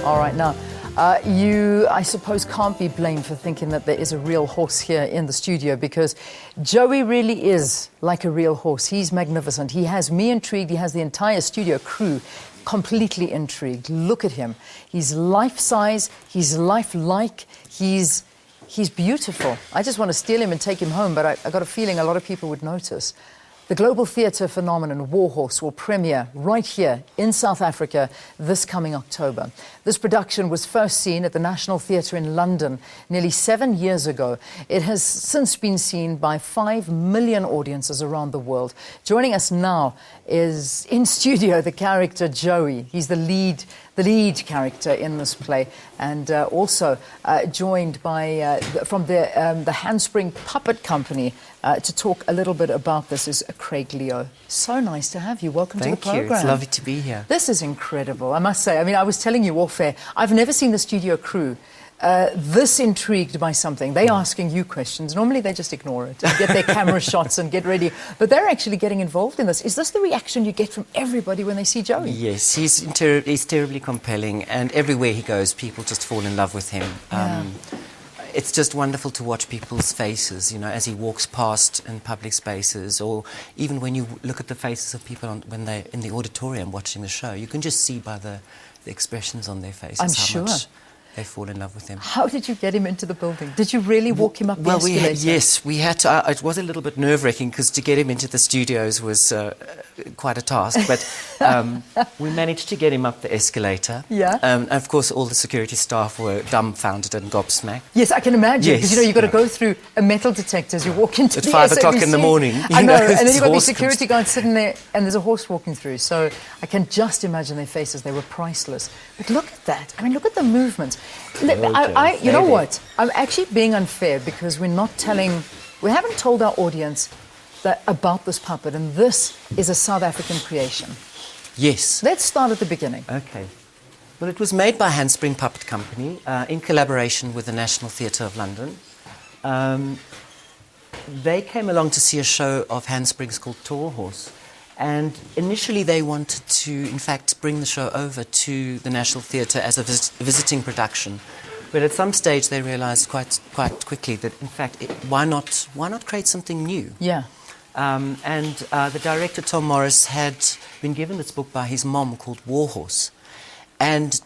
All right, now, you, I suppose, can't be blamed for thinking that there is a real horse here in the studio, because Joey really is like a real horse. He's magnificent. He has me intrigued. He has the entire studio crew completely intrigued. Look at him. He's life-size. He's lifelike. He's beautiful. I just want to steal him and take him home, but I got a feeling a lot of people would notice. The global theatre phenomenon Warhorse will premiere right here in South Africa this coming October. This production was first seen at the National Theatre in London nearly 7 years ago. It has since been seen by 5 million audiences around the world. Joining us now is in studio the character Joey. He's the lead character in this play, and also joined by from the Handspring Puppet Company to talk a little bit about this is Craig Leo. So nice to have you. Welcome to the program. Thank you. It's lovely to be here. This is incredible, I must say. I mean, I was telling you off air, I've never seen the studio crew this intrigued by something. They're asking you questions. Normally they just ignore it and get their camera shots and get ready. But they're actually getting involved in this. Is this the reaction you get from everybody when they see Joey? Yes, he's terribly compelling, and everywhere he goes, people just fall in love with him. Yeah. It's just wonderful to watch people's faces, you know, as he walks past in public spaces, or even when you look at the faces of people when they're in the auditorium watching the show. You can just see by the expressions on their faces how much they fall in love with him. How did you get him into the building? Did you really walk him up the escalator? We had to. It was a little bit nerve-wracking because to get him into the studios was quite a task, but we managed to get him up the escalator. Yeah. Of course, all the security staff were dumbfounded and gobsmacked. Yes, I can imagine, because Yes, you know, you've got to go through a metal detector as you walk into At the 5 SABC. o'clock in the morning. I know, and then this you've got the horse security guard sitting there, and there's a horse walking through. So I can just imagine their faces. They were priceless. But look at that. I mean, look at the movements. You know what? I'm actually being unfair because we haven't told our audience about this puppet, and this is a South African creation. Yes. Let's start at the beginning. Okay. Well, it was made by Handspring Puppet Company in collaboration with the National Theatre of London. They came along to see a show of Handsprings called Tall Horse. And initially they wanted to, in fact, bring the show over to the National Theatre as a visiting production. But at some stage they realised quite quickly that, in fact, why not create something new? Yeah. The director, Tom Morris, had been given this book by his mom called Warhorse. And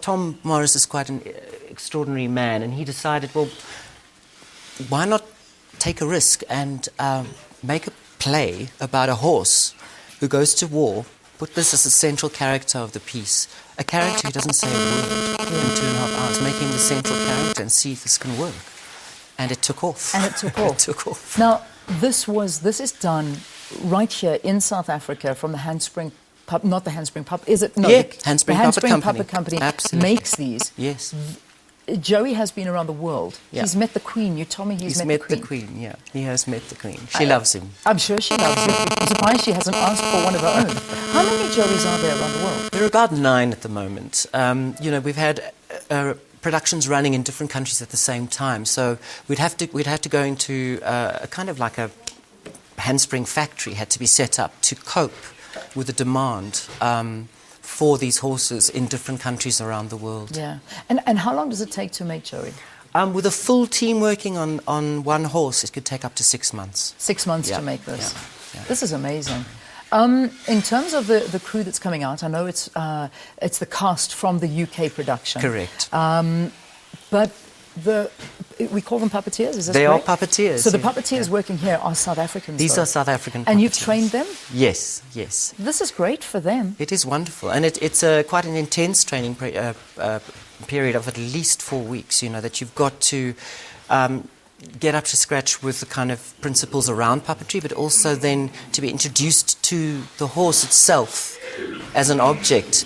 Tom Morris is quite an extraordinary man, and he decided, well, why not take a risk and make a play about a horse who goes to war, put this as a central character of the piece, a character who doesn't say a word in 2.5 hours, make him the central character and see if this can work. And it took off. And it took off. It took off. Now, this is done right here in South Africa from the Handspring Puppet, not the Handspring Puppet, is it? No, yeah, the Handspring Puppet Company Absolutely. makes these. Yes. Joey has been around the world. Yeah. He's met the Queen. You told me he's met the Queen. Yeah. He has met the Queen. She loves him. I'm sure she loves him. I'm surprised she hasn't asked for one of her own. How many Joeys are there around the world? There are about 9 at the moment. You know, we've had productions running in different countries at the same time, so we'd have to go into a kind of like a handspring factory had to be set up to cope with the demand for these horses in different countries around the world. Yeah. And how long does it take to make Joey? With a full team working on one horse, it could take up to 6 months. 6 months to make this. Yeah. This is amazing. In terms of the crew that's coming out, I know it's the cast from the UK production. Correct. But we call them puppeteers, is that They correct? are puppeteers. So the puppeteers working here are South Africans. These are South African puppeteers. And you've trained them? Yes, yes. This is great for them. It is wonderful, and it's quite an intense training period of at least 4 weeks, you know, that you've got to get up to scratch with the kind of principles around puppetry, but also then to be introduced to the horse itself as an object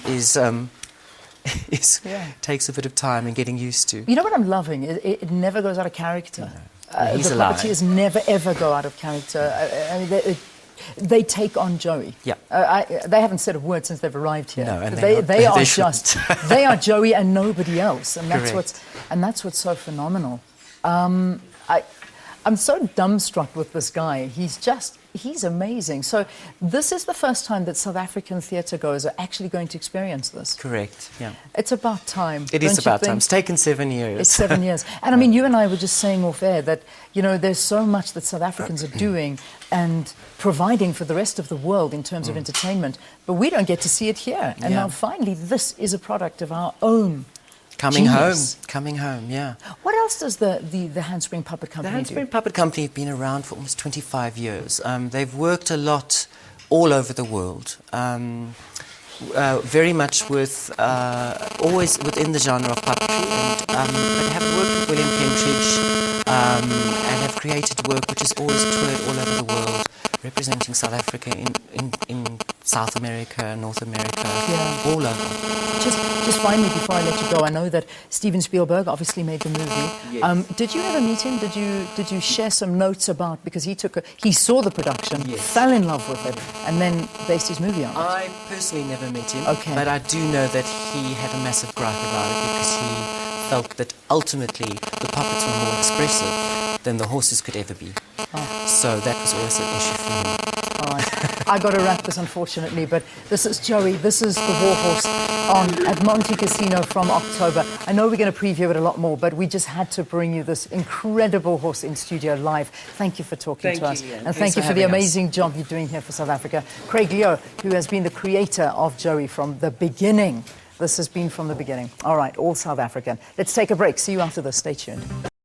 takes a bit of time and getting used to. You know what I'm loving? It never goes out of character. No. He's alive. The puppeteers never ever go out of character. I mean, they take on Joey. Yeah. They haven't said a word since they've arrived here. No, and they are just they are Joey and nobody else, and that's Correct. what's so phenomenal. I'm so dumbstruck with this guy. He's he's amazing. So this is the first time that South African theatre goers are actually going to experience this. Correct, yeah. It's about time. It is about time. It's taken 7 years. It's 7 years. And I mean, you and I were just saying off air that, you know, there's so much that South Africans are doing and providing for the rest of the world in terms of entertainment, but we don't get to see it here. And now finally, this is a product of our own Coming genius. home, yeah. What else does the Handspring Puppet Company The Handspring Puppet Company have been around for almost 25 years. They've worked a lot all over the world, very much with, always within the genre of puppetry, and but have worked with William Kentridge and have created work which has always toured all over the world, representing South Africa in South America, North America, all over. Just finally, before I let you go, I know that Steven Spielberg obviously made the movie. Yes. Did you ever meet him? Did you share some notes about, because he saw the production, fell in love with it, and then based his movie on it? I personally never met him, Okay. but I do know that he had a massive gripe about it because he felt that ultimately the puppets were more expressive than the horses could ever be. So that was always an issue for him. All right. I got to wrap this, unfortunately, but this is Joey. This is the Warhorse at Monte Casino from October. I know we're going to preview it a lot more, but we just had to bring you this incredible horse in studio live. Thank you for talking to us. Leanne. And Thanks thank you for the having us. amazing job you're doing here for South Africa. Craig Leo, who has been the creator of Joey from the beginning. This has been from the beginning. All right, all South African. Let's take a break. See you after this. Stay tuned.